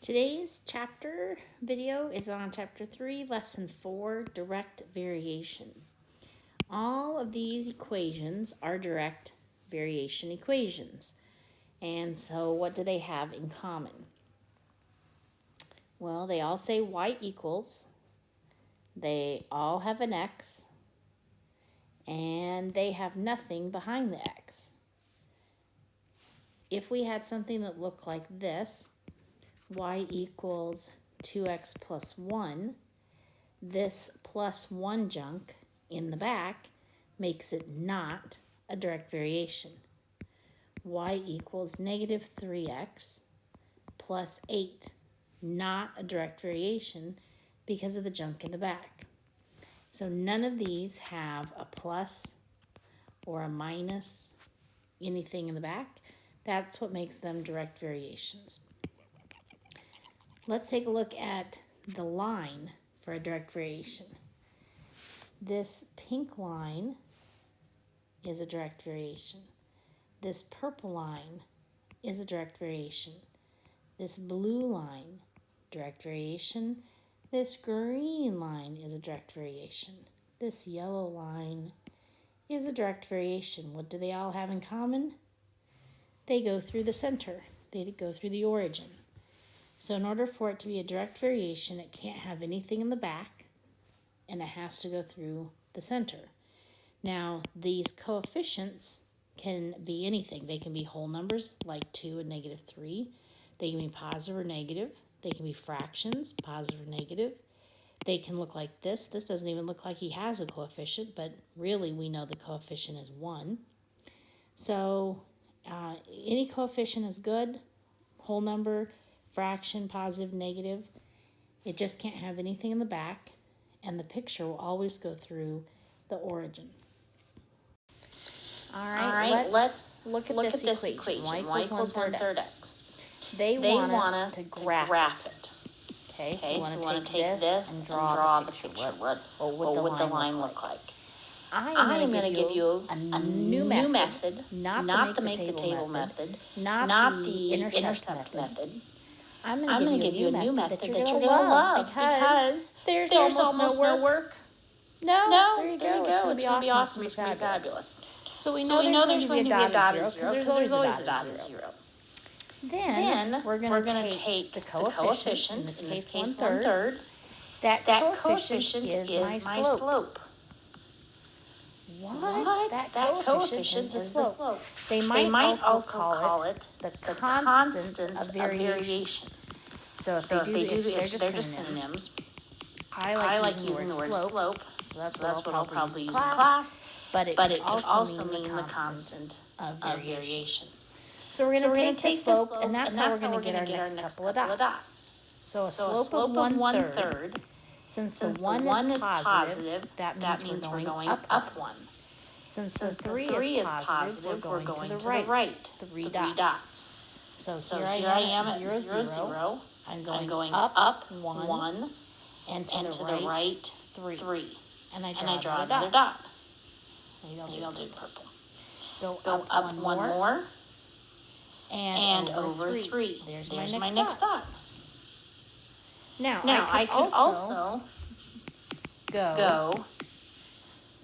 Today's chapter video is on chapter 3, lesson 4, direct variation. All of these equations are direct variation equations. And so what do they have in common? Well, they all say y equals, they all have an x, and they have nothing behind the x. If we had something that looked like this, y equals 2x plus 1, this plus 1 junk in the back makes it not a direct variation. Y equals negative 3x plus 8, not a direct variation because of the junk in the back. So none of these have a plus or a minus, anything in the back. That's what makes them direct variations. Let's take a look at the line for a direct variation. This pink line is a direct variation. This purple line is a direct variation. This blue line, direct variation. This green line is a direct variation. This yellow line is a direct variation. What do they all have in common? They go through the center. They go through the origin. So in order for it to be a direct variation, it can't have anything in the back, and it has to go through the center. Now, these coefficients can be anything. They can be whole numbers, like 2 and negative 3. They can be positive or negative. They can be fractions, positive or negative. They can look like this. This doesn't even look like he has a coefficient, but really we know the coefficient is 1. So any coefficient is good, whole number, fraction, positive, negative. It just can't have anything in the back, and the picture will always go through the origin. All right, let's look at this equation. Y equals 1/3 x. They want us to graph it. Okay, so we want to take this and draw the picture. What would the line look like? I am going to give you a new method, not the make the table method, not the intercept method. I'm going to give you a new method that you're going to love because there's almost no work. No, there you go. It's going to be awesome. It's going to be fabulous. So we know there's going to be a dot and zero because there's always a dot and zero. Then we're going to take the coefficient, in this case 1/3. That coefficient is my slope. What? That coefficient is the slope. They might also call it the constant of variation. So if they do this, they're just synonyms. I like using the word slope, so that's what I'll probably use in class. But it could also mean the constant of variation. So we're going to take the slope, and that's how we're going to get our next couple of dots. So a slope of 1/3. Since the 1 is positive, that means we're going up 1. Since the 3 is positive, we're going to the right, 3 dots. So here I am at 0, 0. I'm going up 1, and to the right 3. And I draw another dot. Maybe I'll do purple. Go up one more, and over 3. There's my next dot. Now I can also go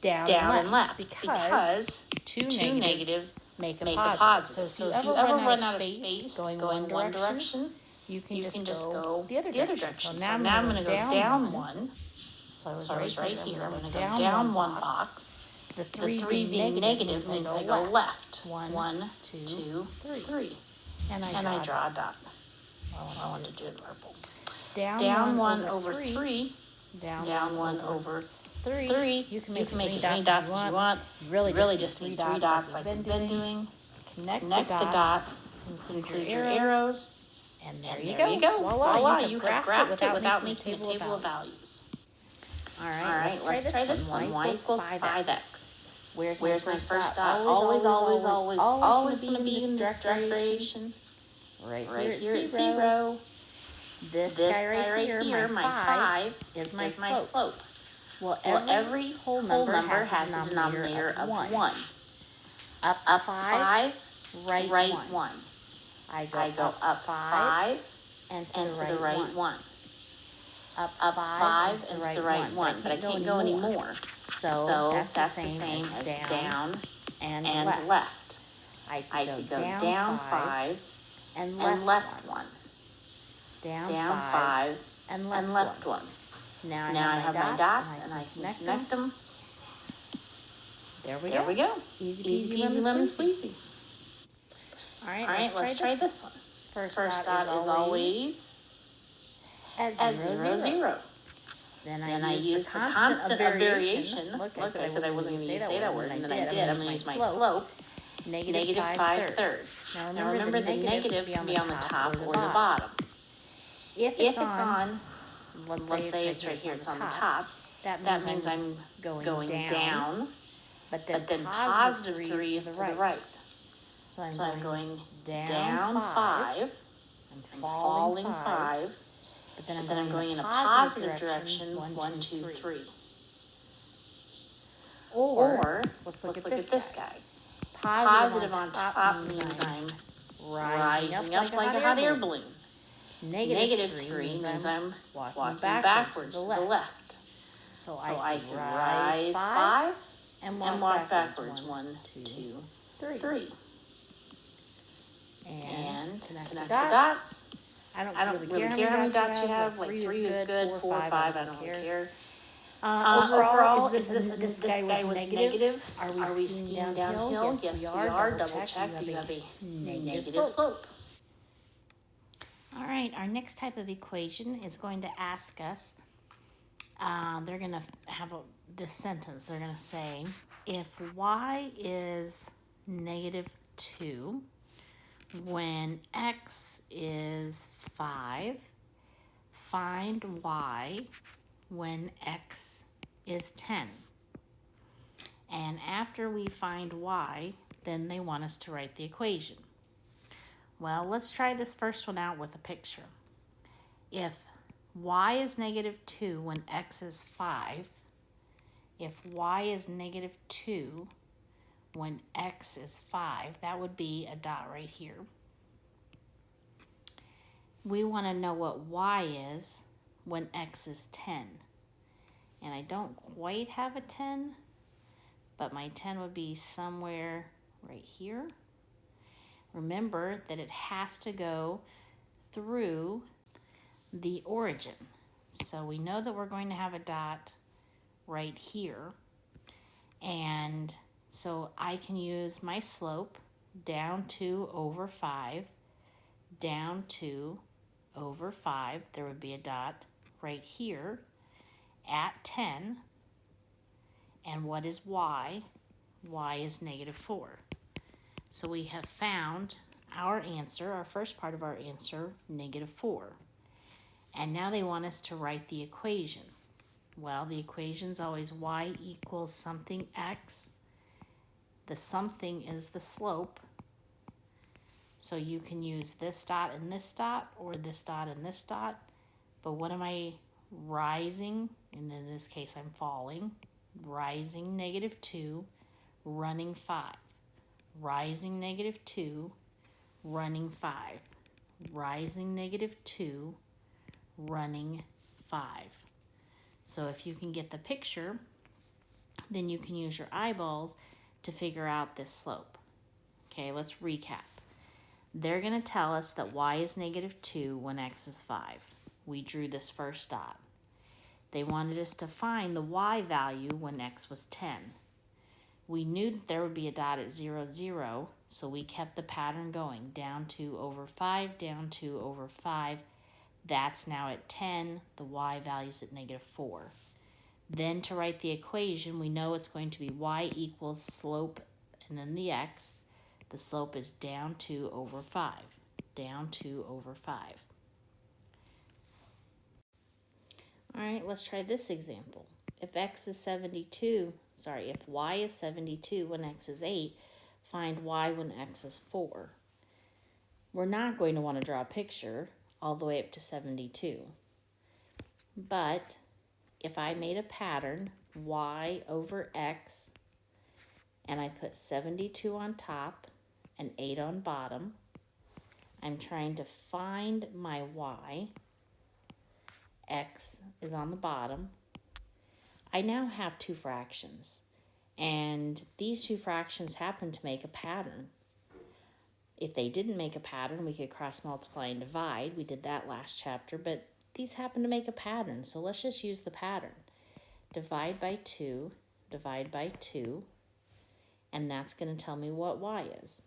down and left because two negatives make a positive. So if you ever run out of space going one direction, you can just go the other direction. So now I'm going to go down 1. So I was right here. I'm going to go down 1 box. The 3 being negative means I go left. 1, 2, 3. And I draw a dot. I want to do it purple. Down 1 over 3. Down 1 over 3. You can make as many dots as you want. Really just need 3 dots like we've been doing. Connect the dots. Include your arrows. And there you go. Voila, you have graphed it without making a table of values. All right, let's try this one. Y equals 5x. Where's my first dot? Always going to be in this direct variation. Right here at 0. This guy right here, my 5, is my slope. Well, every whole number has a denominator of 1. Up 5, right 1. I go up 5, and to the right one. Up Up 5 and to the right one, but I can't go anymore. So that's the same as down and left. I could go down 5 and left one. Down 5 and left one. Now I have my dots and I can connect them. There we go. Easy peasy lemon squeezy. All right, let's try this one. First dot is always at 0, 0. Then I use the constant of variation. Look, I said I wasn't going to say that word, and then I did. I'm going to use my slope. Negative 5 thirds. Now remember the negative can be on the top or the bottom. If it's on, let's say it's right here, it's on the top, that means I'm going down, but then positive 3 is to the right. So I'm going down 5, I'm falling 5, but then I'm going in a positive direction, 1, 2, 3. Or let's look at this guy. Positive on top means I'm rising up like a hot air balloon. Negative 3 means I'm walking backwards to the left. So I can rise 5 and walk backwards 1, 2, 3. And connect the dots. I don't really care how many dots you have. Like 3 is good, 4 or 5, I don't really care. Overall, this guy was negative. Are we skiing downhill? Yes, we are. Double check. You have a negative slope. All right, our next type of equation is going to ask us, they're going to have this sentence. They're going to say, if y is negative 2, when x is 5, find y when x is 10. And after we find y, then they want us to write the equation. Well, let's try this first one out with a picture. If y is negative 2 when x is 5, if y is negative 2 when x is 5, that would be a dot right here. We want to know what y is when x is 10. And I don't quite have a 10, but my 10 would be somewhere right here. Remember that it has to go through the origin. So we know that we're going to have a dot right here. And so I can use my slope down 2 over 5, down 2 over 5. There would be a dot right here at 10. And what is y? Y is negative 4. So we have found our answer, our first part of our answer, negative 4. And now they want us to write the equation. Well, the equation's always y equals something x. The something is the slope. So you can use this dot and this dot, or this dot and this dot. But what am I rising? And in this case, I'm falling. Rising negative 2, running 5. Rising negative 2, running 5. Rising negative 2, running 5. So if you can get the picture, then you can use your eyeballs to figure out this slope. Okay, let's recap. They're going to tell us that y is negative 2 when x is 5. We drew this first dot. They wanted us to find the y value when x was 10. We knew that there would be a dot at 0, 0, so we kept the pattern going. Down 2 over 5, down 2 over 5. That's now at 10. The y value is at negative 4. Then to write the equation, we know it's going to be y equals slope and then the x. The slope is down 2 over 5. Down 2 over 5. All right, let's try this example. If y is 72 when x is 8, find y when x is 4. We're not going to want to draw a picture all the way up to 72. But if I made a pattern, y over x, and I put 72 on top and 8 on bottom, I'm trying to find my y. X is on the bottom. I now have two fractions, and these two fractions happen to make a pattern. If they didn't make a pattern, we could cross multiply and divide. We did that last chapter, but these happen to make a pattern, so let's just use the pattern. Divide by 2, divide by 2, and that's going to tell me what y is.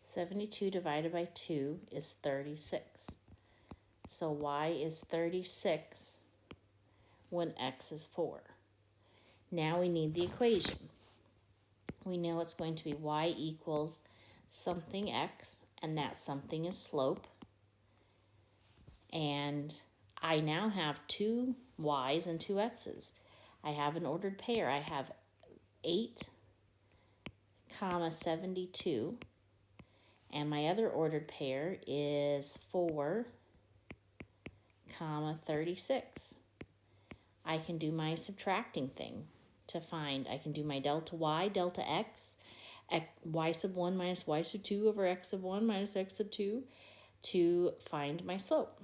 72 divided by 2 is 36. So y is 36 when x is 4. Now we need the equation. We know it's going to be y equals something x, and that something is slope. And I now have two y's and two x's. I have an ordered pair. I have 8, 72, and my other ordered pair is 4, 36. I can do my subtracting thing to find. I can do my delta y, delta x, y sub 1 minus y sub 2 over x sub 1 minus x sub 2 to find my slope.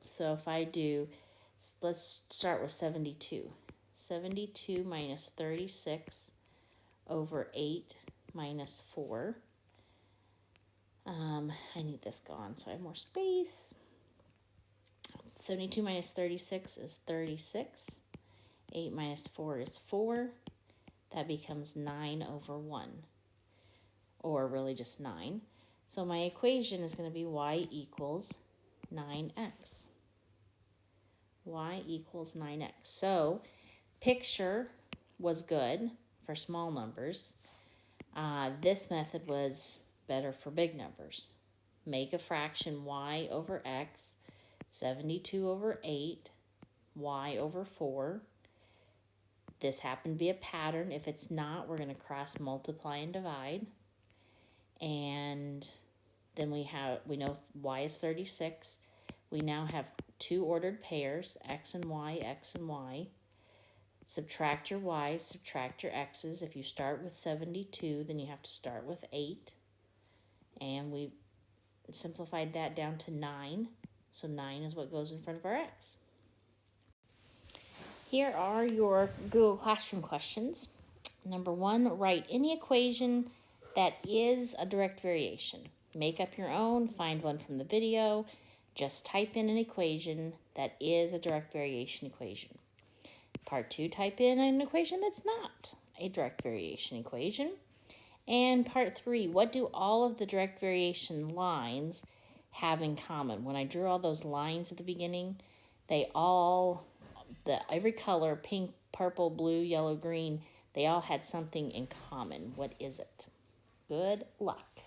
So if I do, let's start with 72. 72 minus 36 over 8 minus 4. I need this gone so I have more space. 72 minus 36 is 36. 8 minus 4 is 4. That becomes 9 over 1. Or really just 9. So my equation is going to be y equals 9x. Y equals 9x. So picture was good for small numbers. This method was better for big numbers. Make a fraction y over x, 72 over 8, y over 4. This happened to be a pattern. If it's not, we're going to cross multiply and divide. And then we know y is 36. We now have two ordered pairs, x and y, x and y. Subtract your y's, subtract your x's. If you start with 72, then you have to start with 8. And we simplified that down to 9. So 9 is what goes in front of our x. Here are your Google Classroom questions. Number 1, write any equation that is a direct variation. Make up your own, find one from the video. Just type in an equation that is a direct variation equation. Part 2, type in an equation that's not a direct variation equation. And part 3, what do all of the direct variation lines have in common? When I drew all those lines at the beginning, every color, pink, purple, blue, yellow, green, they all had something in common. What is it? Good luck.